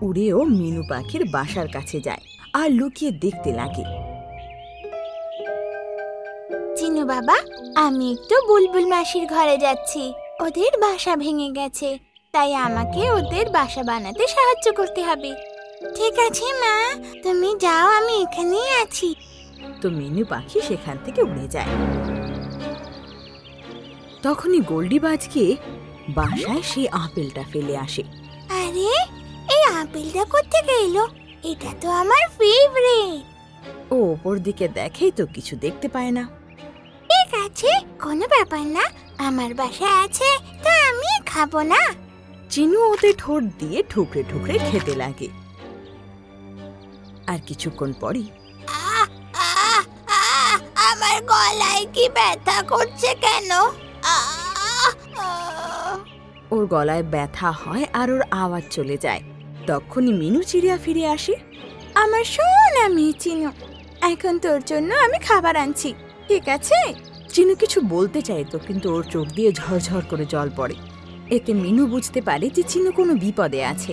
উড়েও মিনু পাখির বাসার কাছে যায় আর লুকিয়ে দেখতে লাগে। চিনু বাবা, আমি একটু বুলবুল মাসির ঘরে যাচ্ছি। ওদের বাসা ভেঙে গেছে, তাই আমাকে ওদের বাসা বানাতে সাহায্য করতে হবে। ঠিক আছে মা, তুমি যাও, আমি এখানেই আছি। তো মিনু পাখি সেখান থেকে উড়ে যায়। তখনই গোল্ডি বাজ গিয়ে বাসায় সেই আপেলটা ফেলে আসে। আরে, এই আপেলটা কোত্থেকে এলো? এটা তো আমার ফেভারিট। ও ওপর দিকে দেখেই তো কিছু দেখতে পায় না। ঠিক আছে, কোনো ব্যাপার না, আমার বাসা আছে, তা আমি খাবো না। চিনু ওতে ঠোঁট দিয়ে ঠুকরে ঠুকরে খেতে লাগে। আর কিছুক্ষণ পরই আমার গলায় কি ব্যথা করছে কেন? ওর গলায় ব্যথা হয় আর ওর আওয়াজ চলে যায়। তখনই মিনু চিড়িয়া ফিরে আসে। আমার সোনা মেয়ে চিনু, এখন তোর জন্য আমি খাবার আনছি, ঠিক আছে? চিনু কিছু বলতে চাইতো, কিন্তু ওর চোখ দিয়ে ঝরঝর করে জল পড়ে। এতে মিনু বুঝতে পারে যে চিনু কোনো বিপদে আছে।